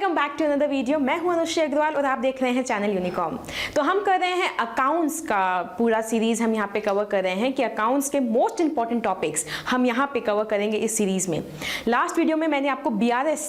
Welcome back to another video. मैं हूं अनुश्री अग्रवाल और आप देख रहे हैं चैनल यूनिकॉम। तो हम कर रहे हैं अकाउंट्स का पूरा सीरीज हम यहाँ पे कवर कर रहे हैं कि अकाउंट्स के मोस्ट इंपॉर्टेंट टॉपिक्स हम यहाँ पे कवर करेंगे इस सीरीज में। लास्ट वीडियो में मैंने आपको BRS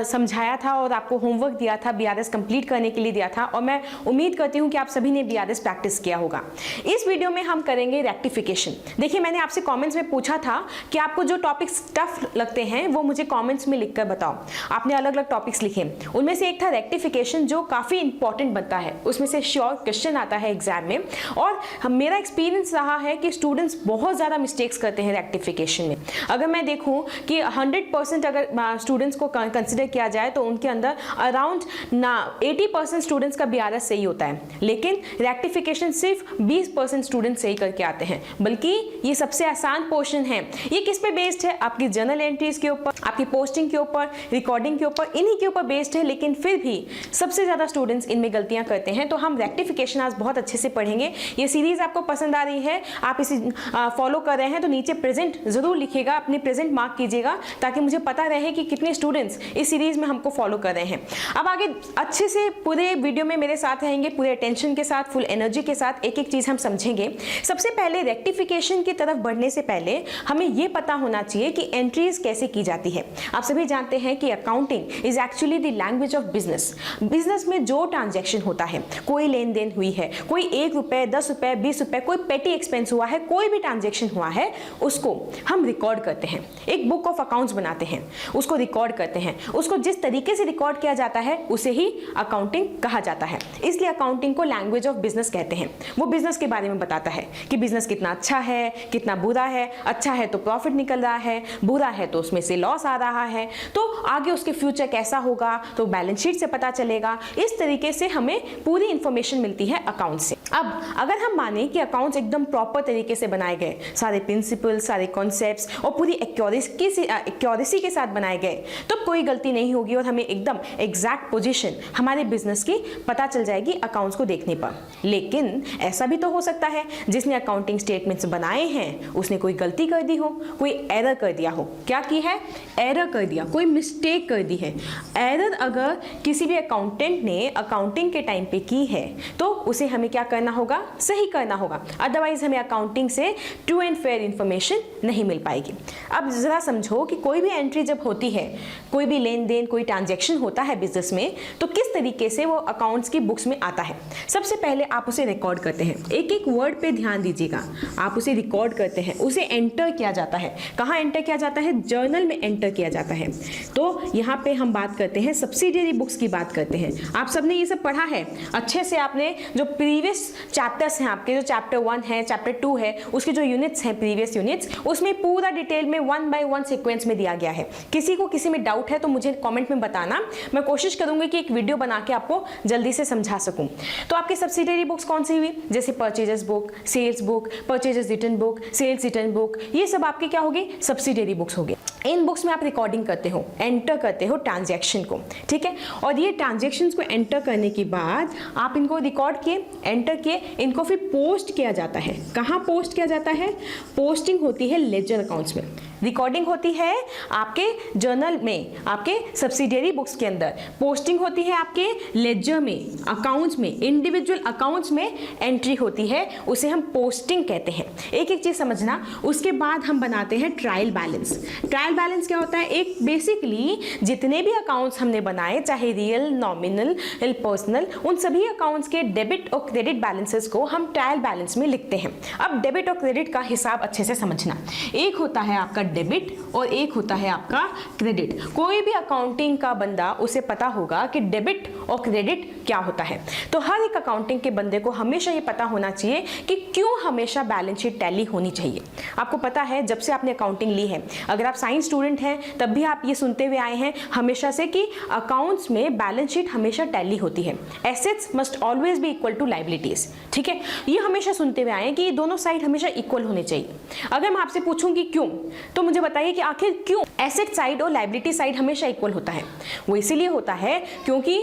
समझाया था और आपको होमवर्क दिया था, BRS कंप्लीट करने के लिए दिया था और मैं उम्मीद करती हूँ कि आप सभी ने BRS प्रैक्टिस किया होगा। इस वीडियो में हम करेंगे रेक्टिफिकेशन। देखिए, मैंने आपसे कॉमेंट्स में पूछा था कि आपको जो टॉपिक्स टफ लगते हैं वो मुझे कॉमेंट्स में लिखकर बताओ। आपने अलग अलग टॉपिक्स लिखे, उनमें से एक था रेक्टिफिकेशन जो काफी इंपॉर्टेंट बनता है, उसमें से श्योर क्वेश्चन आता है एग्जाम में। और मेरा एक्सपीरियंस रहा है कि स्टूडेंट्स बहुत ज्यादा मिस्टेक्स करते हैं रेक्टिफिकेशन में। अगर मैं देखूं कि 100% अगर स्टूडेंट्स को कंसिडर किया जाए तो उनके अंदर अराउंड 80% स्टूडेंट्स का BRS सही होता है, लेकिन रेक्टिफिकेशन सिर्फ 20% स्टूडेंट सही करके आते हैं। बल्कि ये सबसे आसान पोर्शन है। ये किस पे बेस्ड है? आपकी जर्नल एंट्रीज के ऊपर, आपकी पोस्टिंग के ऊपर, रिकॉर्डिंग के ऊपर, इन्हीं के ऊपर बेस्ड है। लेकिन फिर भी सबसे ज्यादा स्टूडेंट्स इनमें गलतियां करते हैं। तो हम रेक्टिफिकेशन आज बहुत अच्छे से पढ़ेंगे। ये सीरीज आपको पसंद आ रही है, आप इसे फॉलो कर रहे हैं तो नीचे प्रेजेंट जरूर लिखिएगा, अपनी प्रेजेंट मार्क कीजिएगा ताकि मुझे पता रहे कि कितने स्टूडेंट्स इस सीरीज में हमको फॉलो कर रहे हैं। अब आगे अच्छे से पूरे वीडियो में मेरे साथ रहेंगे, पूरे अटेंशन के साथ, फुल एनर्जी के साथ एक एक चीज हम समझेंगे। सबसे पहले रेक्टिफिकेशन की तरफ बढ़ने से पहले हमें यह पता होना चाहिए कि एंट्रीज कैसे की जाती है। आप सभी जानते हैं कि accounting is actually the language of business. Business में जो ट्रांजैक्शन होता है, कोई लेन देन हुई है, कोई 1 रुपए, 10 रुपए, 20 रुपए, कोई पेटी एक्सपेंस हुआ है, कोई भी ट्रांजैक्शन हुआ है, उसको हम रिकॉर्ड करते हैं। एक बुक ऑफ अकाउंट्स बनाते हैं, उसको रिकॉर्ड करते हैं। उसको जिस तरीके से रिकॉर्ड किया जाता है उसे ही अकाउंटिंग कहा जाता है। इसलिए अकाउंटिंग को लैंग्वेज ऑफ बिजनेस कहते हैं। वो बिजनेस के बारे में बताता है कि बिजनेस कितना अच्छा है, कितना बुरा है। अच्छा है तो प्रॉफिट निकल रहा है, बुरा है तो उसमें से लॉस आ रहा है, तो आगे उसके फ्यूचर कैसा होगा तो बैलेंस शीट से पता चलेगा। इस तरीके से हमें पूरी इंफॉर्मेशन मिलती है अकाउंट से। अब अगर हम माने कि अकाउंट्स एकदम प्रॉपर तरीके से बनाए गए, सारे प्रिंसिपल, सारे कॉन्सेप्ट्स और पूरी एक्यूरेसी के साथ बनाए गए, तो कोई गलती नहीं होगी और हमें एकदम एग्जैक्ट पोजीशन हमारे बिजनेस की पता चल जाएगी अकाउंट्स को देखने पर। लेकिन ऐसा भी तो हो सकता है जिसने अकाउंटिंग स्टेटमेंट्स बनाए हैं उसने कोई गलती कर दी हो, कोई एरर कर दिया हो। क्या की है? एरर कर दिया, कोई मिस्टेक कर दी है। एरर अगर किसी भी अकाउंटेंट ने अकाउंटिंग के टाइम पे की है तो उसे हमें क्या करना होगा? सही करना होगा। अदरवाइज हमें अकाउंटिंग से ट्रू एंड फेयर इंफॉर्मेशन नहीं मिल पाएगी। अब जरा समझो कि कोई भी एंट्री जब होती है, कोई भी लेन देन, कोई ट्रांजैक्शन होता है बिजनेस में, तो किस तरीके से वो अकाउंट्स की बुक्स में आता है। सबसे पहले आप उसे रिकॉर्ड करते हैं। एक एक वर्ड पे ध्यान दीजिएगा। आप उसे रिकॉर्ड करते हैं, उसे एंटर किया जाता है। कहाँ एंटर किया जाता है? जर्नल में एंटर किया जाता है। तो यहाँ पे हम बात करते हैं सब्सिडियरी बुक्स की बात करते हैं। आप सबने ये सब पढ़ा है अच्छे से। आपने जो प्रीवियस चैप्टर्स हैं आपके, जो चैप्टर 1 है, चैप्टर 2 है, उसके जो यूनिट्स हैं, प्रीवियस यूनिट्स, उसमें पूरा डिटेल में 1 by 1 सीक्वेंस में दिया गया है। किसी को किसी में डाउट है तो मुझे कमेंट में बताना, मैं कोशिश करूंगी कि एक वीडियो बना के आपको जल्दी से समझा सकूं। तो आपकी सब्सिडियरी बुक्स कौन सी हुई? जैसे purchases book, sales book, purchases return book, sales return book, ये सब आपकी क्या होगी? सब्सिडियरी बुक्स होगी। इन बुक्स में आप रिकॉर्डिंग करते हो, एंटर करते हो ट्रांजैक्शन को, ठीक है। और ये ट्रांजैक्शंस को एंटर करने के बाद आप इनको रिकॉर्ड किए, एंटर किए, इनको फिर पोस्ट किया जाता है। कहाँ पोस्ट किया जाता है? पोस्टिंग होती है लेजर अकाउंट्स में, रिकॉर्डिंग होती है आपके जर्नल में, आपके सब्सिडियरी बुक्स के अंदर, पोस्टिंग होती है आपके लेजर में, अकाउंट्स में, इंडिविजुअल अकाउंट्स में एंट्री होती है, उसे हम पोस्टिंग कहते हैं। एक एक चीज समझना। उसके बाद हम बनाते हैं ट्रायल बैलेंस। ट्रायल बैलेंस क्या होता है? एक बेसिकली जितने भी अकाउंट्स हमने बनाए, चाहे रियल, नॉमिनल, पर्सनल, उन सभी अकाउंट्स के डेबिट और क्रेडिट बैलेंसेस को हम ट्रायल बैलेंस में लिखते हैं। अब डेबिट और क्रेडिट का हिसाब अच्छे से समझना। एक होता है आपका डेबिट और एक होता है आपका क्रेडिट। कोई भी अकाउंटिंग का बंदा, उसे पता होगा कि डेबिट और क्रेडिट क्या होता है। तो हर एक अकाउंटिंग के बंदे को हमेशा ये पता होना चाहिए कि क्यों हमेशा बैलेंस शीट टैली होनी चाहिए। आपको पता है जब से आपने अकाउंटिंग ली है, अगर आप साइंस स्टूडेंट हैं तब भी आप ये सुनते हुए आए हैं हमेशा से कि अकाउंट्स में बैलेंस शीट हमेशा टैली होती है। Assets must always be equal to liabilities, ठीक है। ये हमेशा सुनते हुए आए हैं कि ये दोनों साइड हमेशा इक्वल होने चाहिए। अगर मैं आपसे पूछूंगी क्यों, तो मुझे बताइए कि आखिर क्यों एसेट साइड और लायबिलिटी साइड हमेशा इक्वल होता है। वो इसीलिए होता है क्योंकि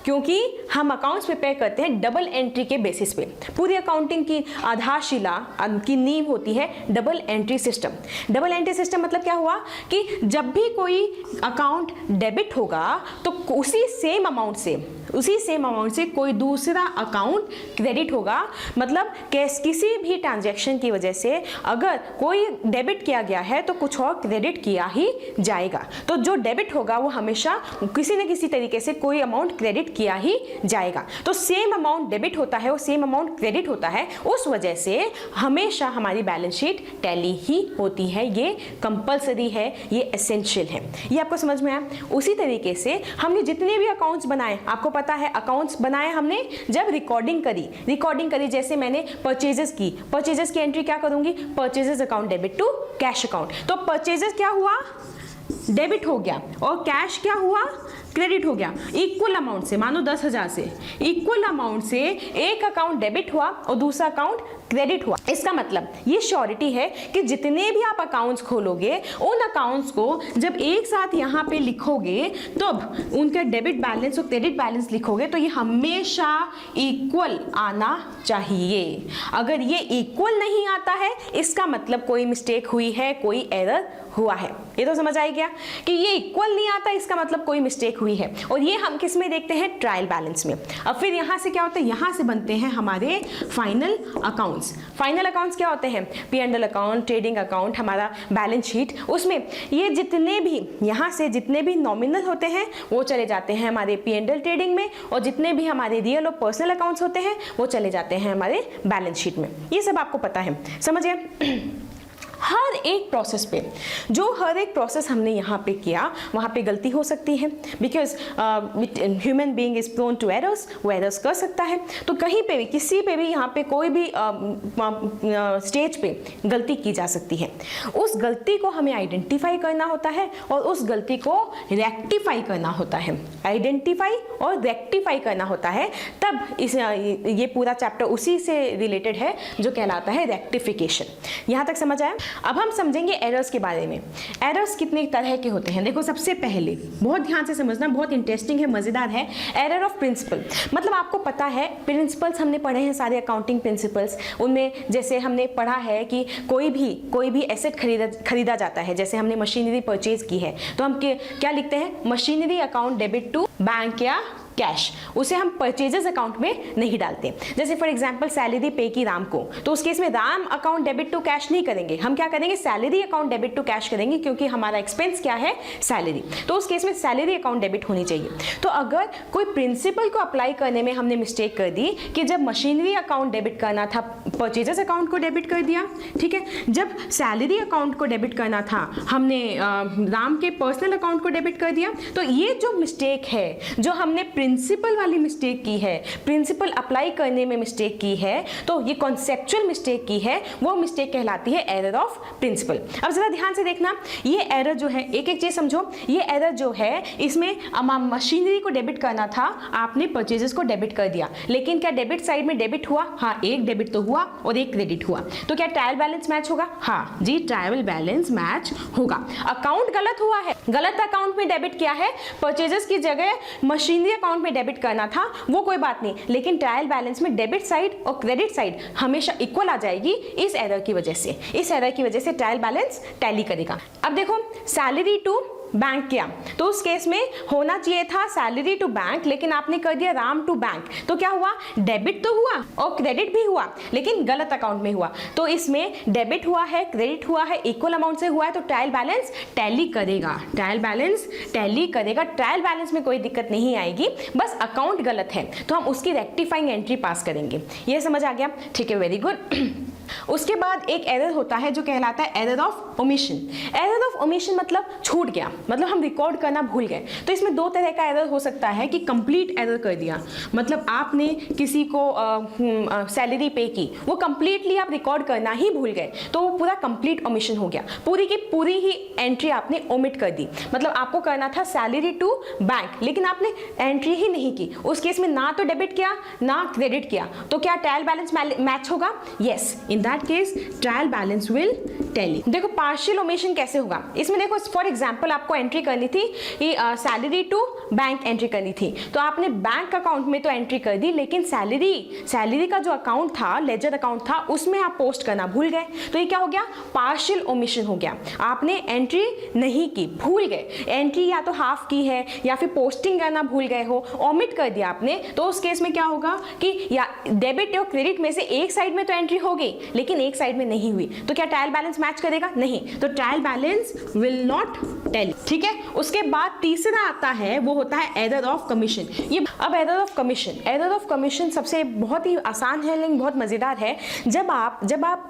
क्योंकि हम अकाउंट्स प्रिपेयर करते हैं डबल एंट्री के बेसिस पे। पूरी अकाउंटिंग की आधारशिला की नींव होती है double entry system. Double entry system मतलब क्या हुआ कि जब भी कोई अकाउंट डेबिट होगा तो उसी सेम अमाउंट से कोई दूसरा अकाउंट क्रेडिट होगा। मतलब किसी भी ट्रांजैक्शन की वजह से अगर कोई डेबिट किया गया है तो कुछ और क्रेडिट किया ही जाएगा। तो जो डेबिट होगा वो हमेशा किसी न किसी तरीके से कोई अमाउंट क्रेडिट किया ही जाएगा। तो सेम अमाउंट डेबिट होता है और सेम अमाउंट क्रेडिट होता है, उस वजह से हमेशा हमारी बैलेंस शीट टैली ही होती है। ये कंपलसरी है, ये एसेंशियल है। ये आपको समझ में आया? उसी तरीके से हमने जितने भी अकाउंट्स बनाए, आपको पता है अकाउंट्स बनाए हमने जब रिकॉर्डिंग करी जैसे मैंने परचेजेस की एंट्री क्या करूंगी, purchases account debit to cash account. तो परचेजेस क्या हुआ, डेबिट हो गया, और कैश क्या हुआ, क्रेडिट हो गया। इक्वल अमाउंट से, मानो 10,000 से इक्वल अमाउंट से एक अकाउंट डेबिट हुआ और दूसरा अकाउंट क्रेडिट हुआ। इसका मतलब ये श्योरिटी है कि जितने भी आप अकाउंट्स खोलोगे उन अकाउंट्स को जब एक साथ यहाँ पे लिखोगे तब उनका डेबिट बैलेंस और क्रेडिट बैलेंस लिखोगे तो ये हमेशा इक्वल आना चाहिए। अगर ये इक्वल नहीं आता है इसका मतलब कोई मिस्टेक हुई है, कोई एरर हुआ है। ये तो समझ आ गया कि ये इक्वल नहीं आता इसका मतलब कोई मिस्टेक हुई है। और ये हम किस में देखते हैं, ट्रायल बैलेंस में। अब फिर यहाँ से क्या होता है, यहाँ से बनते हैं हमारे फाइनल अकाउंट्स। फाइनल अकाउंट्स क्या होते हैं, P&L अकाउंट, ट्रेडिंग अकाउंट, हमारा बैलेंस शीट। उसमें ये जितने भी यहाँ से जितने भी नॉमिनल होते हैं वो चले जाते हैं हमारे P&L ट्रेडिंग में, और जितने भी हमारे रियल और पर्सनल अकाउंट्स होते हैं वो चले जाते हैं हमारे बैलेंस शीट में। ये सब आपको पता है, समझिए। हर एक प्रोसेस हमने यहाँ पे किया, वहाँ पे गलती हो सकती है, because human being is prone to errors, वो एरर्स कर सकता है। तो कहीं पे भी, किसी पे भी, यहाँ पे कोई भी स्टेज पे गलती की जा सकती है। उस गलती को हमें आइडेंटिफाई करना होता है और उस गलती को रेक्टिफाई करना होता है। आइडेंटिफाई और रेक्टिफाई करना होता है, तब ये पूरा चैप्टर उसी से रिलेटेड है जो कहलाता है रेक्टिफिकेशन। यहाँ तक समझ आया? अब हम समझेंगे एरर्स के बारे में। एरर्स कितने तरह के होते हैं, देखो सबसे पहले बहुत ध्यान से समझना, बहुत इंटरेस्टिंग है, मजेदार है। एरर ऑफ प्रिंसिपल, मतलब आपको पता है प्रिंसिपल्स हमने पढ़े हैं सारे अकाउंटिंग प्रिंसिपल्स। उनमें जैसे हमने पढ़ा है कि कोई भी एसेट खरीदा जाता है, जैसे हमने मशीनरी परचेज की है तो हम क्या लिखते हैं, machinery account debit to bank या कैश, उसे हम परचेजेस अकाउंट में नहीं डालते। जैसे फॉर एग्जांपल सैलरी पे की राम को, तो उस केस में Ram account debit to cash नहीं करेंगे, हम क्या करेंगे, salary account debit to cash करेंगे, क्योंकि हमारा एक्सपेंस क्या है, सैलरी। तो उस केस में सैलरी अकाउंट डेबिट होनी चाहिए। तो अगर कोई प्रिंसिपल को अप्लाई करने में हमने मिस्टेक कर दी कि जब मशीनरी अकाउंट डेबिट करना था परचेजेस अकाउंट को डेबिट कर दिया, ठीक है, जब सैलरी अकाउंट को डेबिट करना था हमने राम के पर्सनल अकाउंट को डेबिट कर दिया। तो ये जो मिस्टेक है, जो हमने प्रिंसिपल वाली मिस्टेक की है, प्रिंसिपल अप्लाई करने में मिस्टेक की है, तो ये कॉन्सेप्चुअल मिस्टेक की है, वो मिस्टेक कहलाती है एरर ऑफ प्रिंसिपल। अब जरा ध्यान से देखना, ये एरर जो है, एक एक चीज समझो, ये एरर जो है इसमें मशीनरी को डेबिट करना था, आपने परचेजेस को डेबिट कर दिया, लेकिन क्या डेबिट साइड में डेबिट हुआ, हाँ एक डेबिट तो हुआ और एक क्रेडिट हुआ, तो क्या ट्रायल बैलेंस मैच होगा, हाँ जी ट्रायल बैलेंस मैच होगा। अकाउंट गलत हुआ है, गलत अकाउंट में डेबिट किया है, परचेजेस की जगह मशीनरी अकाउंट में डेबिट करना था, वो कोई बात नहीं, लेकिन ट्रायल बैलेंस में डेबिट साइड और क्रेडिट साइड हमेशा इक्वल आ जाएगी। इस एरर की वजह से ट्रायल बैलेंस टैली करेगा। अब देखो सैलरी टू बैंक किया, तो उस केस में होना चाहिए था सैलरी टू बैंक, लेकिन आपने कर दिया राम टू बैंक, तो क्या हुआ, डेबिट तो हुआ और क्रेडिट भी हुआ, लेकिन गलत अकाउंट में हुआ। तो इसमें डेबिट हुआ है, क्रेडिट हुआ है, इक्वल अमाउंट से हुआ है, तो ट्रायल बैलेंस टैली करेगा, ट्रायल बैलेंस टैली करेगा। ट्रायल बैलेंस में कोई दिक्कत नहीं आएगी, बस अकाउंट गलत है तो हम उसकी रेक्टिफाइंग एंट्री पास करेंगे। ये समझ आ गया, ठीक है, वेरी गुड। उसके बाद एक एरर होता है जो कहलाता है error of omission. Error of omission मतलब छूट गया, मतलब हम रिकॉर्ड करना भूल गए। तो इसमें दो तरह का एरर हो सकता है कि कंप्लीट एरर कर दिया, मतलब आपने किसी को सैलरी पे की, वो कंप्लीटली आप रिकॉर्ड करना ही भूल गए, तो वो पूरा कंप्लीट ओमिशन हो गया, पूरी की पूरी ही एंट्री आपने ओमिट कर दी। मतलब आपको करना था सैलरी टू बैंक, लेकिन आपने एंट्री ही नहीं की, उस केस में ना तो डेबिट किया ना क्रेडिट किया, तो क्या ट्रायल बैलेंस मैच होगा, yes. In in that case trial balance will tally. देखो पार्शियल ओमिशन कैसे होगा, इसमें देखो फॉर एग्जांपल आपको एंट्री करनी थी कि सैलरी टू बैंक एंट्री करनी थी, तो आपने बैंक अकाउंट में तो एंट्री कर दी, लेकिन सैलरी का जो अकाउंट था, लेजर अकाउंट था, उसमें आप पोस्ट करना भूल गए, तो ये क्या हो गया, पार्शियल ओमिशन हो गया। आपने एंट्री नहीं की, भूल गए, एंट्री या तो हाफ की है या फिर पोस्टिंग करना भूल गए हो, ओमिट कर दिया आपने, तो उस केस में क्या होगा कि या डेबिट और क्रेडिट में से एक साइड में तो एंट्री हो गई लेकिन एक साइड में नहीं हुई, तो क्या ट्रायल बैलेंस मैच करेगा? नहीं, तो trial balance will not tally. ठीक है, उसके बाद तीसरा आता है, वो होता है एरर ऑफ कमीशन। ये अब एरर ऑफ कमीशन सबसे बहुत ही आसान है लेकिन बहुत मजेदार है। जब आप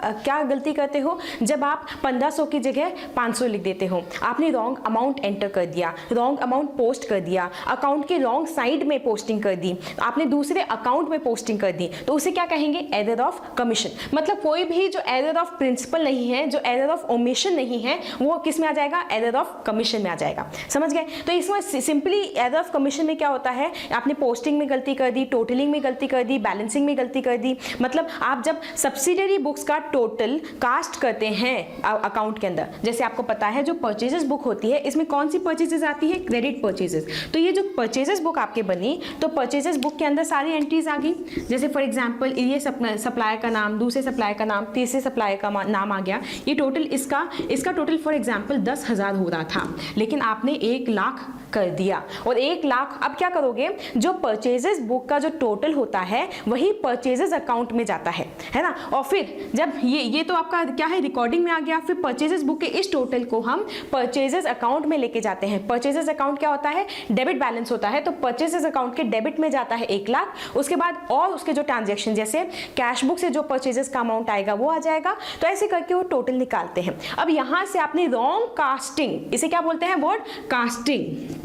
क्या गलती करते हो, जब आप 1500 की जगह 500 लिख देते हो, आपने रॉन्ग अमाउंट एंटर कर दिया, रॉन्ग अमाउंट पोस्ट कर दिया, अकाउंट के रॉन्ग साइड में पोस्टिंग कर दी, आपने दूसरे अकाउंट में पोस्टिंग कर दी, तो उसे क्या कहेंगे, एरर ऑफ कमीशन। मतलब कोई भी जो एरर ऑफ प्रिंसिपल नहीं है, जो एरर ऑफ ओमिशन नहीं है, वो किस में आ जाएगा, एरर ऑफ कमीशन में आ जाएगा। समझ गए? तो इसमें सिंपली एरर ऑफ कमीशन में क्या होता है, आपने पोस्टिंग में गलती कर दी, टोटलिंग में गलती कर दी, बैलेंसिंग में गलती कर दी। मतलब आप जब सब्सिडियरी बुक्स का टोटल कास्ट करते हैं अकाउंट के अंदर, जैसे आपको पता है जो परचेजेस बुक होती है, इसमें कौन सी परचेजेस आती है, क्रेडिट परचेजेस। तो ये जो परचेजेस बुक आपके बनी, तो परचेजेस बुक के अंदर सारी एंट्रीज आ गई। जैसे फॉर एग्जांपल ये सप्लायर का नाम, दूसरे सप्लायर का नाम, तीसरे सप्लायर का नाम आ गया। ये टोटल इसका टोटल फॉर एग्जांपल 10,000 हो रहा था, लेकिन आपने 1 लाख कर दिया, और 1 लाख अब क्या करोगे, जो परचेजेस बुक का जो टोटल होता है वही परचेजेस अकाउंट में जाता है ना। और फिर जब ये तो आपका क्या है, रिकॉर्डिंग में आ गया, फिर परचेजेस बुक के इस टोटल को हम परचेजेस अकाउंट में लेके जाते हैं। परचेजेस अकाउंट क्या होता है, डेबिट बैलेंस होता है, तो परचेजेस अकाउंट के डेबिट में जाता है 1 लाख, उसके बाद और उसके जो ट्रांजेक्शन, जैसे कैश बुक से जो परचेजेस का अमाउंट आएगा वो आ जाएगा। तो ऐसे करके वो टोटल निकालते हैं। अब यहां से आपने रॉन्ग कास्टिंग, इसे क्या बोलते हैं, वर्ड कास्टिंग,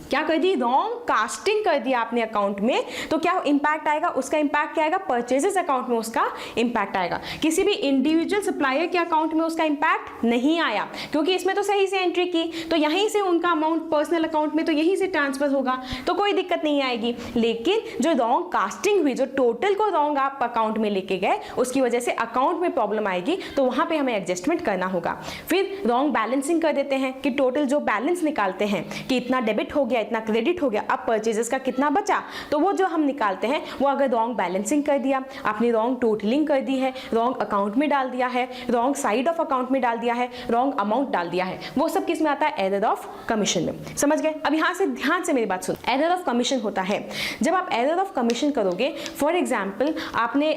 क्या कर दी, रॉन्ग कास्टिंग कर दिया आपने अकाउंट में, तो क्या इंपैक्ट आएगा, उसका इंपैक्ट क्या आएगा, परचेजेस अकाउंट में उसका इंपैक्ट आएगा। किसी भी इंडिविजुअल सप्लायर के अकाउंट में उसका इंपैक्ट नहीं आया, क्योंकि इसमें तो सही से एंट्री की, तो यहीं से उनका अमाउंट पर्सनल अकाउंट में तो यहीं से ट्रांसफर होगा, तो कोई दिक्कत नहीं आएगी। लेकिन जो रॉन्ग कास्टिंग हुई, जो टोटल को रॉन्ग आप अकाउंट में लेके गए, उसकी वजह से अकाउंट में प्रॉब्लम आएगी, तो वहां पर हमें एडजस्टमेंट करना होगा। फिर रॉन्ग बैलेंसिंग कर देते हैं कि टोटल जो बैलेंस निकालते हैं कि इतना डेबिट हो गया, इतना क्रेडिट हो गया, अब परचेजेस का कितना बचा, तो वो जो हम निकालते हैं वो अगर रॉन्ग बैलेंसिंग कर दिया, आपने रॉन्ग टोटलिंग कर दी है, रॉन्ग अकाउंट में डाल दिया है, रॉन्ग साइड ऑफ अकाउंट में डाल दिया है, रॉन्ग अमाउंट डाल दिया है, वो सब किस में आता है, एरर ऑफ कमीशन में। समझ गए? अब यहां से ध्यान से मेरी बात सुन, एरर ऑफ कमीशन होता है जब आप एरर ऑफ कमीशन करोगे, फॉर एग्जाम्पल आपने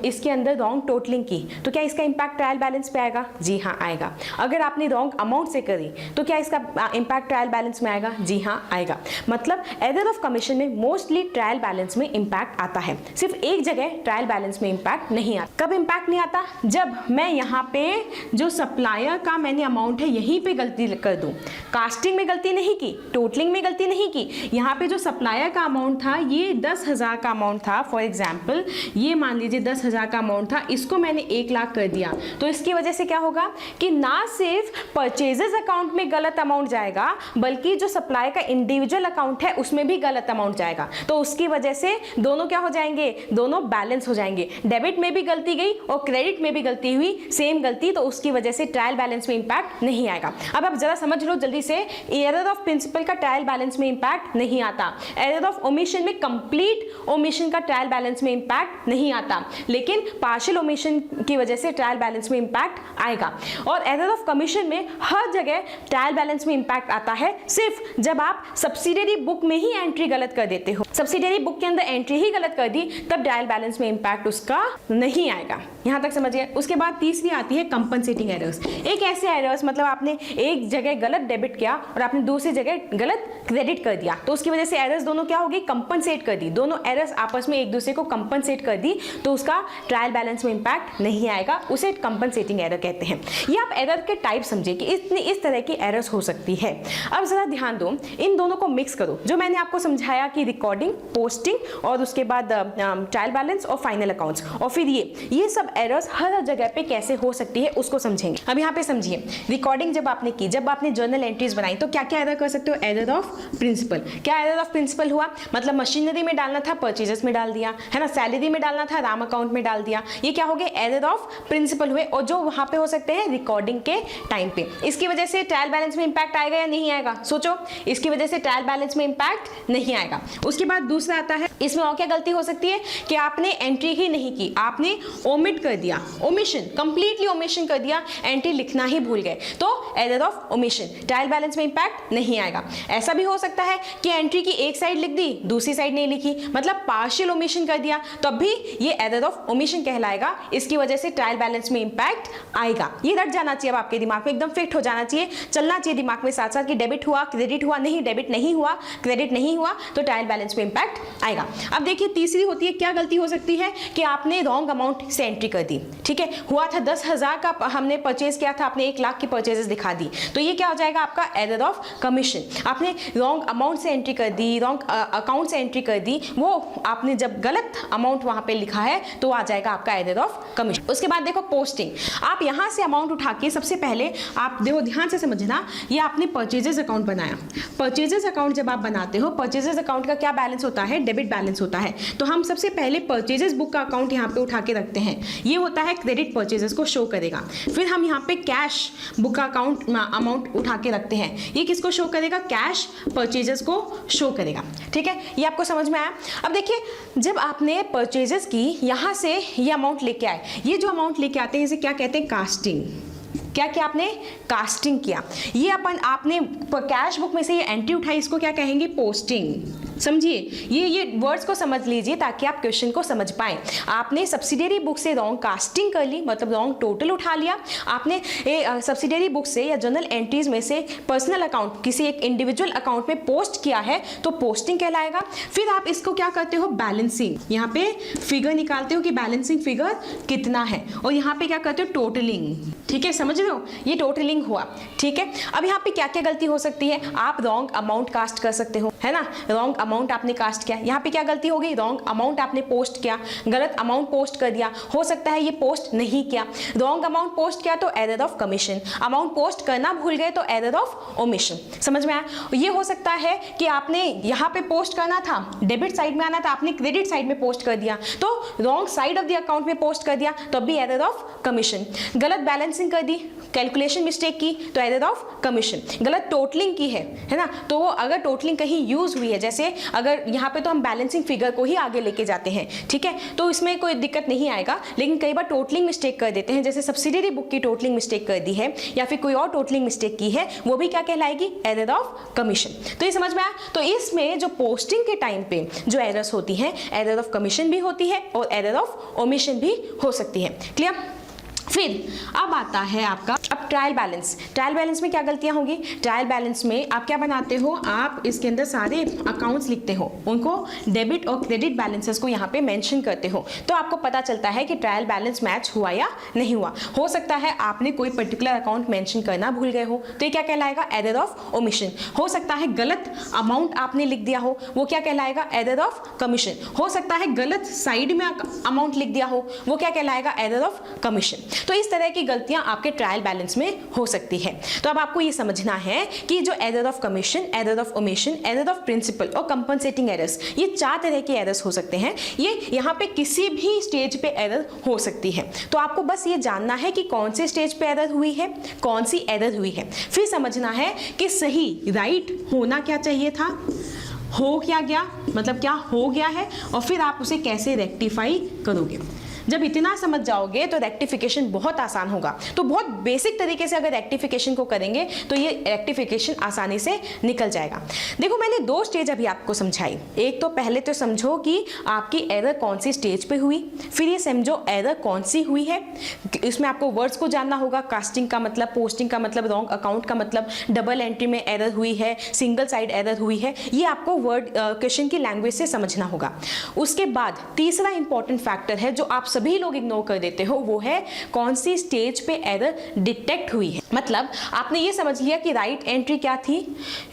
इसके अंदर रॉन्ग टोटलिंग की, तो क्या इसका इंपैक्ट ट्रायल बैलेंस पे आएगा? जी हाँ आएगा। अगर आपने रॉन्ग अमाउंट से करी, तो क्या इसका इंपैक्ट ट्रायल बैलेंस में आएगा? जी हाँ आएगा। मतलब एरर ऑफ कमीशन में मोस्टली ट्रायल बैलेंस में इंपैक्ट आता है, सिर्फ एक जगह ट्रायल बैलेंस में इंपैक्ट नहीं आता। कब इंपैक्ट नहीं आता? जब मैं यहाँ पे जो सप्लायर का मैंने अमाउंट है यहीं पे गलती कर दूं, कास्टिंग में गलती नहीं की, टोटलिंग में गलती नहीं की, यहाँ पे जो सप्लायर का अमाउंट था ये 10,000 का अमाउंट था, फॉर एग्जाम्पल ये मान लीजिए 10,000 का अमाउंट था, इसको मैंने 1 लाख कर दिया, तो इसकी वजह से क्या होगा कि ना सिर्फ परचेजेस अकाउंट में गलत अमाउंट जाएगा, बल्कि जो सप्लायर का इंडिविजुअल अकाउंट है उसमें भी गलत अमाउंट जाएगा, तो उसकी वजह से दोनों क्या हो जाएंगे, दोनों बैलेंस हो जाएंगे। डेबिट में भी गलती गई और क्रेडिट में भी गलती हुई, सेम गलती, तो उसकी वजह से ट्रायल बैलेंस में इंपैक्ट नहीं आएगा। अब आप जरा समझ लो जल्दी से, एरर ऑफ प्रिंसिपल का ट्रायल बैलेंस में इंपैक्ट नहीं आता, एरर ऑफ ओमिशन में कंप्लीट ओमिशन का ट्रायल बैलेंस में इंपैक्ट नहीं आता, लेकिन पार्शियल ओमिशन की वजह से ट्रायल बैलेंस में इंपैक्ट आएगा। और एरर ऑफ कमीशन में हर जगह ट्रायल बैलेंस में इंपैक्ट आता है, सिर्फ जब आप सब्सिडियरी बुक में ही एंट्री गलत कर देते हो, सब्सिडियरी बुक के अंदर एंट्री ही गलत कर दी, तब ट्रायल बैलेंस में इंपैक्ट उसका नहीं आएगा। यहां तक समझिए। उसके बाद तीसरी आती है कंपनसेटिंग एरर्स। एक ऐसे एरर्स, मतलब आपने एक जगह गलत डेबिट किया और आपने दूसरी जगह गलत क्रेडिट कर दिया, तो उसकी वजह से एरर्स दोनों क्या होगी, कंपनसेट कर दी, दोनों एरर्स आपस में एक दूसरे को कंपनसेट कर दी, तो उसका ट्रायल बैलेंस में इंपैक्ट नहीं आएगा, उसे कंपनसेटिंग एरर कहते हैं। ये आप एरर के टाइप समझिए कि इस तरह की एरर्स हो सकती है। अब जरा ध्यान दो, इन दोनों दोनों को मिक्स करो, जो मैंने आपको समझाया कि रिकॉर्डिंग, पोस्टिंग और उसके बाद ट्रायल बैलेंस और फाइनल अकाउंट्स, और फिर ये सब एरर्स हर जगह पे कैसे हो सकती है उसको समझेंगे। अब यहाँ पे समझिए, रिकॉर्डिंग जब आपने की, जब आपने जर्नल एंट्रीज बनाई, तो क्या क्या एरर कर सकते हो? Error of principle. क्या एरर ऑफ प्रिंसिपल हुआ? मतलब मशीनरी में डालना था, परचेजेस में डाल दिया, है ना, सैलरी में डालना था, राम अकाउंट में डाल दिया। ये क्या हो गए? एरर ऑफ प्रिंसिपल हुए, और जो वहां पे हो सकते हैं रिकॉर्डिंग के टाइम पे। इसकी वजह से ट्रायल बैलेंस में इंपैक्ट आएगा या नहीं आएगा? सोचो, इसकी वजह से ट्रायल बैलेंस में इंपैक्ट नहीं आएगा। उसके बाद दूसरा आता है, इसमें और क्या गलती हो सकती है कि आपने एंट्री ही नहीं की, आपने ओमिट कर दिया, ओमिशन, कंप्लीटली ओमिशन कर दिया, एंट्री लिखना ही भूल गए, तो error of omission, trial balance में इंपैक्ट नहीं आएगा। ऐसा भी हो सकता है कि एंट्री की एक साइड लिख दी, दूसरी साइड नहीं लिखी, मतलब पार्शियल ओमिशन कर दिया, तब भी ये एरर ऑफ ओमिशन कहलाएगा। इसकी वजह से ट्रायल बैलेंस में इंपैक्ट आएगा। ये रट जाना चाहिए, अब आपके दिमाग में एकदम फिट हो जाना चाहिए, चलना चाहिए दिमाग में साथ साथ कि डेबिट हुआ, क्रेडिट हुआ, नहीं डेबिट नहीं हुआ, क्रेडिट नहीं हुआ, तो ट्रायल बैलेंस में इंपैक्ट आएगा। अब देखिए तीसरी होती है, क्या गलती हो सकती है कि आपने रॉन्ग अमाउंट से एंट्री कर दी, ठीक है, हुआ था 10,000 का हमने परचेज किया था, आपने 1 लाख की परचेजेस दिखा दी, तो ये क्या हो जाएगा? आपका एरर ऑफ कमीशन। आपने रॉन्ग अमाउंट से एंट्री कर दी, रॉन्ग अकाउंट से एंट्री कर दी, वो आपने जब गलत अमाउंट वहां पे लिखा है तो आ जाएगा आपका एरर ऑफ कमीशन। उसके बाद देखो पोस्टिंग, आप यहां से अमाउंट उठा के, सबसे पहले आप देखो ध्यान से समझना, ये आपने परचेजेस अकाउंट बनाया। परचेजेस अकाउंट जब आप बनाते हो, परचेजेस अकाउंट का क्या बैलेंस होता है? डेबिट बैलेंस होता है। तो हम सबसे पहले परचेजेस बुक का अकाउंट यहाँ पे उठा के रखते हैं, ये होता है क्रेडिट, परचेजेस को शो करेगा। फिर हम यहाँ पे कैश बुक का अकाउंट अमाउंट उठा के रखते हैं, ये किसको शो करेगा? कैश परचेजेस को शो करेगा, ठीक है, ये आपको समझ में आया। अब देखिए, जब आपने परचेजेस की, यहाँ से ये अमाउंट लेके आए, ये जो अमाउंट लेके आते हैं इसे क्या कहते हैं? कास्टिंग। क्या किया आपने? कास्टिंग किया। ये आपने कैश बुक में से ये एंट्री उठाई, इसको क्या कहेंगे? पोस्टिंग। समझिए, ये वर्ड्स को समझ लीजिए ताकि आप क्वेश्चन को समझ पाएं। आपने सब्सिडियरी बुक से रॉन्ग कास्टिंग कर ली, मतलब रॉन्ग टोटल उठा लिया। आपने सब्सिडियरी बुक से या जर्नल एंट्रीज में से पर्सनल अकाउंट, किसी एक इंडिविजुअल अकाउंट में पोस्ट किया है, तो पोस्टिंग कहलाएगा। फिर आप इसको क्या करते हो? बैलेंसिंग। यहाँ पे फिगर निकालते हो कि बैलेंसिंग फिगर कितना है, और यहाँ पे क्या करते हो? टोटलिंग। ठीक है, समझ रहे हो, ये टोटलिंग हुआ, ठीक है। अब यहाँ पे क्या क्या गलती हो सकती है? आप रॉन्ग अमाउंट कास्ट कर सकते हो, है ना, रॉन्ग अमाउंट आपने कास्ट किया, यहाँ पे क्या गलती हो गई? रॉन्ग अमाउंट आपने पोस्ट किया, गलत अमाउंट पोस्ट कर दिया, हो सकता है ये पोस्ट नहीं किया, रॉन्ग अमाउंट पोस्ट किया तो error of commission, amount post करना भूल गए तो एरर ऑफ ओमिशन। समझ में आया? ये हो सकता है कि आपने यहाँ पे पोस्ट करना था, डेबिट साइड में आना था, आपने क्रेडिट साइड में पोस्ट कर दिया, तो wrong side of the account में पोस्ट कर दिया, तब भी एरर ऑफ कमीशन। गलत बैलेंसिंग कर दी, कैलकुलेशन मिस्टेक की, तो एरर ऑफ कमीशन। गलत टोटलिंग की है ना, तो अगर टोटलिंग कहीं यूज हुई है, जैसे अगर यहाँ पे तो हम बैलेंसिंग फिगर को ही आगे लेके जाते हैं, ठीक है, तो इसमें कोई दिक्कत नहीं आएगा, लेकिन कई बार टोटलिंग मिस्टेक कर देते हैं, जैसे सब्सिडियरी बुक की टोटलिंग मिस्टेक कर दी है या फिर कोई और टोटलिंग मिस्टेक की है, वो भी क्या कहलाएगी? Error of commission. तो ये समझ में आया? तो इसमें जो पोस्टिंग के टाइम पे जो एरर्स होती हैं, एरर ऑफ कमीशन भी होती है और एरर ऑफ ओमिशन भी हो सकती है। क्लियर? फिर अब आता है आपका अब ट्रायल बैलेंस। ट्रायल बैलेंस में क्या गलतियां होंगी? ट्रायल बैलेंस में आप क्या बनाते हो? आप इसके अंदर सारे अकाउंट्स लिखते हो, उनको डेबिट और क्रेडिट बैलेंसेस को यहाँ पे मेंशन करते हो, तो आपको पता चलता है कि ट्रायल बैलेंस मैच हुआ या नहीं हुआ। हो सकता है आपने कोई पर्टिकुलर अकाउंट मेंशन करना भूल गए हो, तो ये क्या कहलाएगा? Error of omission. हो सकता है गलत अमाउंट आपने लिख दिया हो, वो क्या कहलाएगा? Error of commission. हो सकता है गलत साइड में अमाउंट लिख दिया हो, वो क्या कहलाएगा? Error of commission. तो इस तरह की गलतियां आपके ट्रायल बैलेंस में हो सकती है। तो अब आपको ये समझना है कि जो error of commission, error of omission, error of principle और कंपनसेटिंग एरर्स, ये 4 तरह के एरर्स हो सकते हैं। ये यहाँ पे किसी भी स्टेज पे एरर हो सकती है, तो आपको बस ये जानना है कि कौन से स्टेज पे एरर हुई है, कौन सी एरर हुई है। फिर समझना है कि सही राइट होना क्या चाहिए था, हो क्या गया, मतलब क्या हो गया है, और फिर आप उसे कैसे रेक्टिफाई करोगे। जब इतना समझ जाओगे तो रेक्टिफिकेशन बहुत आसान होगा। तो बहुत बेसिक तरीके से अगर रेक्टिफिकेशन को करेंगे तो ये रेक्टिफिकेशन आसानी से निकल जाएगा। देखो, मैंने 2 स्टेज अभी आपको समझाई। एक तो पहले तो समझो कि आपकी एरर कौन सी स्टेज पे हुई, फिर ये समझो एरर कौन सी हुई है। इसमें आपको वर्ड्स को जानना होगा, कास्टिंग का मतलब, पोस्टिंग का मतलब, रॉन्ग अकाउंट का मतलब, डबल एंट्री में एरर हुई है, सिंगल साइड एरर हुई है, ये आपको वर्ड क्वेश्चन की लैंग्वेज से समझना होगा। उसके बाद तीसरा इंपॉर्टेंट फैक्टर है जो आप सभी लोग इग्नोर कर देते हो वो है कौन सी स्टेज पे एरर डिटेक्ट हुई है। मतलब आपने ये समझ लिया कि राइट एंट्री क्या थी,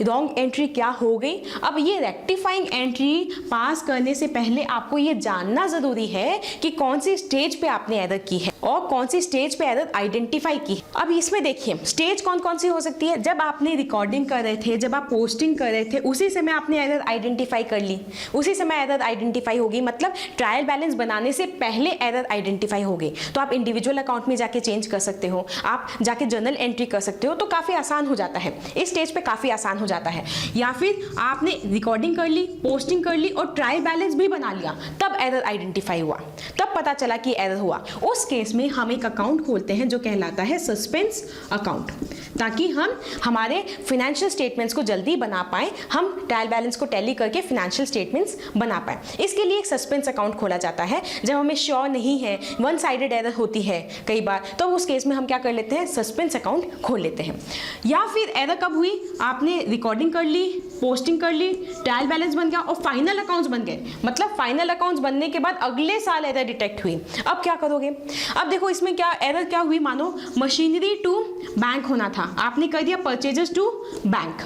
रॉन्ग एंट्री क्या हो गई। अब ये रेक्टिफाइंग एंट्री पास करने से पहले आपको ये जानना जरूरी है कि कौन सी स्टेज पे आपने एरर की है और कौन सी स्टेज पे एरर आइडेंटिफाई की। अब इसमें देखिए स्टेज कौन कौन सी हो सकती है। जब आपने रिकॉर्डिंग कर रहे थे, जब आप पोस्टिंग कर रहे थे, उसी समय आपने एरर आइडेंटिफाई कर ली, उसी समय एरर आइडेंटिफाई होगी। मतलब ट्रायल बैलेंस बनाने से पहले एरर आइडेंटिफाई हो गई। तो आप इंडिविजुअल अकाउंट में जाके चेंज कर सकते हो, आप जाके जर्नल एंट्री कर सकते हो, तो काफ़ी आसान हो जाता है। इस स्टेज पे काफ़ी आसान हो जाता है। या फिर आपने रिकॉर्डिंग कर ली, पोस्टिंग कर ली और ट्रायल बैलेंस भी बना लिया, तब एरर आइडेंटिफाई हुआ, तब पता चला कि एरर हुआ। उस केस में हम एक अकाउंट खोलते हैं जो कहलाता है सस्पेंस अकाउंट, ताकि हम हमारे फाइनेंशियल स्टेटमेंट्स को जल्दी बना पाएं, हम ट्रायल बैलेंस को टैली करके फाइनेंशियल स्टेटमेंट्स बना पाएं। इसके लिए एक सस्पेंस अकाउंट खोला जाता है। जब हमें श्योर नहीं है, वन साइडेड एरर होती है कई बार, तो उस केस में हम क्या कर लेते हैं, सस्पेंस अकाउंट खोल लेते हैं। या फिर एरर कब हुई, आपने रिकॉर्डिंग कर ली, पोस्टिंग कर ली, ट्रायल बैलेंस बन गया और फाइनल अकाउंट्स बन गए। मतलब फाइनल अकाउंट्स बनने के बाद अगले साल एरर डिटेक्ट हुई। अब क्या करोगे। अब देखो इसमें क्या एरर क्या हुई, मानो मशीनरी टू बैंक होना था, आपने कर दिया परचेजेस टू बैंक।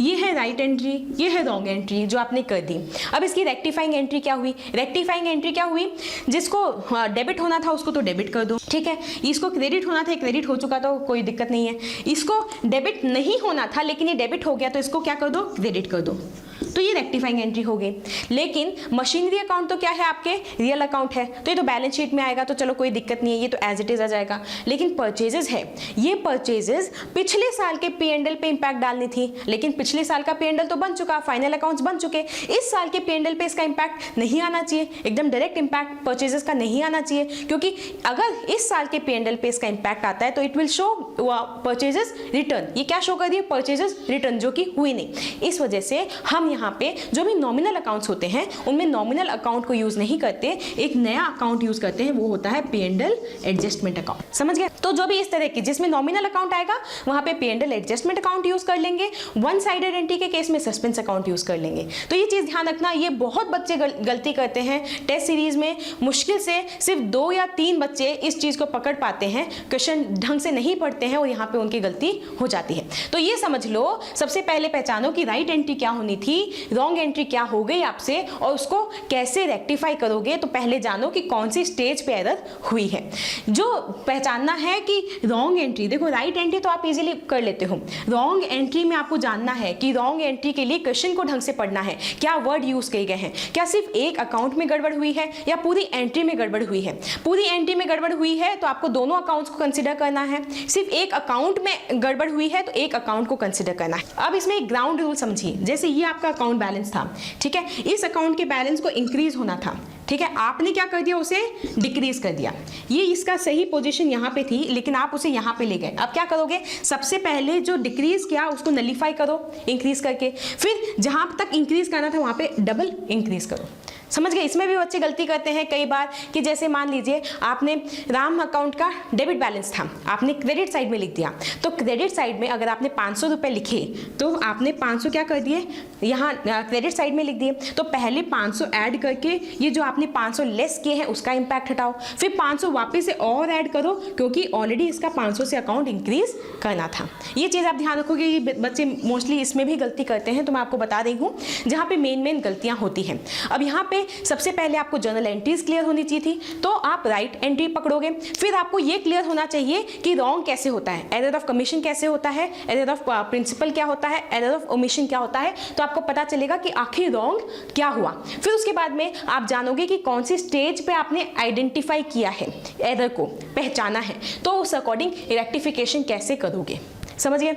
ये है राइट एंट्री, ये है रॉन्ग एंट्री जो आपने कर दी। अब इसकी रेक्टिफाइंग एंट्री क्या हुई, रेक्टिफाइंग एंट्री क्या हुई, जिसको डेबिट होना था उसको तो डेबिट कर दो, ठीक है। इसको क्रेडिट होना था, क्रेडिट हो चुका तो कोई दिक्कत नहीं है। इसको डेबिट नहीं होना था लेकिन ये डेबिट हो गया, तो इसको क्या कर दो, क्रेडिट कर दो। तो ये रेक्टिफाइंग एंट्री हो गई। लेकिन मशीनरी अकाउंट तो क्या है, आपके रियल अकाउंट है, तो ये तो बैलेंस शीट में आएगा, तो चलो कोई दिक्कत नहीं है, ये तो एज इट इज आ जाएगा। लेकिन परचेजेस है, ये परचेजेस पिछले साल के P&L पे इंपैक्ट डालनी थी, लेकिन पिछले साल का P&L तो बन चुका, फाइनल अकाउंट्स बन चुके। इस साल के P&L पे इसका इंपैक्ट नहीं आना चाहिए, एकदम डायरेक्ट इंपैक्ट परचेजेस का नहीं आना चाहिए, क्योंकि अगर इस साल के P&L पे इसका इंपैक्ट आता है तो it will show purchases return. ये क्या शो कर दिए, परचेजेस रिटर्न, जो कि हुई नहीं। इस वजह से हम यहाँ पे जो भी नॉमिनल अकाउंट्स होते हैं उनमें नॉमिनल अकाउंट को यूज नहीं करते, एक नया अकाउंट यूज करते हैं, वो होता है P&L एडजस्टमेंट अकाउंट। समझ गए। तो जो भी इस तरह की जिसमें नॉमिनल अकाउंट आएगा वहां पे P&L एडजस्टमेंट अकाउंट यूज कर लेंगे, वन साइडेड एंट्री के केस में सस्पेंस अकाउंट यूज कर लेंगे। तो ये चीज ध्यान रखना, ये बहुत बच्चे गलती करते हैं टेस्ट सीरीज में। मुश्किल से सिर्फ 2 या 3 बच्चे इस चीज को पकड़ पाते हैं, क्वेश्चन ढंग से नहीं पढ़ते हैं और यहाँ पे उनकी गलती हो जाती है। तो ये समझ लो, सबसे पहले पहचानो कि राइट एंट्री क्या होनी थी, रॉन्ग एंट्री क्या हो गई आपसे, और उसको कैसे रेक्टिफाई करोगे। तो पहले जानो कि कौन सी स्टेज पे एरर हुई है। जो पहचानना है कि रॉन्ग एंट्री, देखो राइट एंट्री तो आप इजीली कर लेते हो, रॉन्ग एंट्री में आपको जानना है कि रॉन्ग एंट्री के लिए क्वेश्चन को ढंग से पढ़ना है, क्या वर्ड यूज किए गए हैं, क्या सिर्फ एक अकाउंट में गड़बड़ हुई है या पूरी एंट्री में गड़बड़ हुई है। पूरी एंट्री में गड़बड़ हुई है तो आपको दोनों अकाउंट्स को कंसीडर करना है, सिर्फ एक अकाउंट में गड़बड़ हुई है तो एक अकाउंट को कंसीडर करना है। अब इसमें एक ग्राउंड रूल समझिए, जैसे ये आपका अकाउंट बैलेंस था, ठीक है, इस अकाउंट के बैलेंस को इंक्रीज होना था, ठीक है, आपने क्या कर दिया, उसे डिक्रीज कर दिया। ये इसका सही पोजीशन यहाँ पे थी लेकिन आप उसे यहाँ पे ले गए। अब क्या करोगे, सबसे पहले जो डिक्रीज किया उसको नलीफाई करो इंक्रीज करके, फिर जहां तक इंक्रीज करना था वहां पे डबल इंक्रीज करो। समझ गए। इसमें भी बच्चे गलती करते हैं कई बार कि जैसे मान लीजिए आपने राम अकाउंट का डेबिट बैलेंस था, आपने क्रेडिट साइड में लिख दिया, तो क्रेडिट साइड में अगर आपने 500 रुपये लिखे तो आपने 500 क्या कर दिए, यहाँ क्रेडिट साइड में लिख दिए। तो पहले 500 ऐड करके ये जो आपने 500 लेस किए हैं उसका इंपैक्ट हटाओ, फिर 500 वापस से और ऐड करो क्योंकि ऑलरेडी इसका 500 से अकाउंट इंक्रीज करना था। ये चीज़ आप ध्यान रखोगे, ये बच्चे मोस्टली इसमें भी गलती करते हैं, तो मैं आपको बता रही हूँ जहाँ पे मेन गलतियाँ होती हैं। अब यहाँ पे सबसे पहले आपको जर्नल एंट्रीज क्लियर होनी चाहिए थी, तो आप राइट एंट्री पकड़ोगे। फिर आपको ये क्लियर होना चाहिए कि रॉन्ग कैसे होता है, एरर ऑफ कमीशन कैसे होता है, एरर ऑफ प्रिंसिपल क्या होता है, एरर ऑफ ओमिशन क्या होता है, तो आपको पता चलेगा कि आखिर रॉन्ग क्या हुआ। फिर उसके बाद में आप जानोगे कि कौन सी स्टेज पे आपने आइडेंटिफाई किया है, एरर को पहचाना है, तो उस अकॉर्डिंग रेक्टिफिकेशन कैसे करोगे। समझ गए।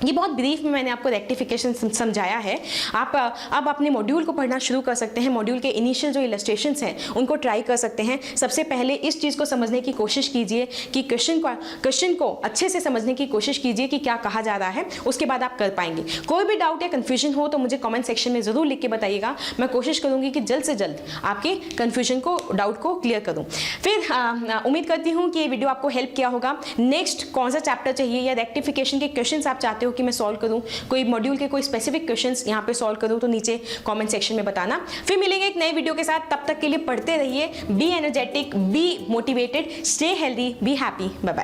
ये बहुत ब्रीफ में मैंने आपको रेक्टिफिकेशन समझाया है। आप अब अपने मॉड्यूल को पढ़ना शुरू कर सकते हैं। मॉड्यूल के इनिशियल जो इलस्ट्रेशंस हैं उनको ट्राई कर सकते हैं। सबसे पहले इस चीज़ को समझने की कोशिश कीजिए कि क्वेश्चन को अच्छे से समझने की कोशिश कीजिए कि क्या कहा जा रहा है, उसके बाद आप कर पाएंगे। कोई भी डाउट या कन्फ्यूजन हो तो मुझे कॉमेंट सेक्शन में ज़रूर लिख के बताइएगा। मैं कोशिश करूँगी कि जल्द से जल्द आपके कन्फ्यूजन को, डाउट को क्लियर करूँ। फिर उम्मीद करती हूँ कि ये वीडियो आपको हेल्प किया होगा। नेक्स्ट कौन सा चैप्टर चाहिए या रेक्टिफिकेशन के क्वेश्चन आप चाहते हो हो कि मैं सॉल्व करूँ, कोई मॉड्यूल के कोई स्पेसिफिक क्वेश्चंस यहाँ पे सॉल्व करूँ, तो नीचे कमेंट सेक्शन में बताना। फिर मिलेंगे एक नए वीडियो के साथ, तब तक के लिए पढ़ते रहिए, be energetic, be motivated, stay healthy, be happy, bye bye.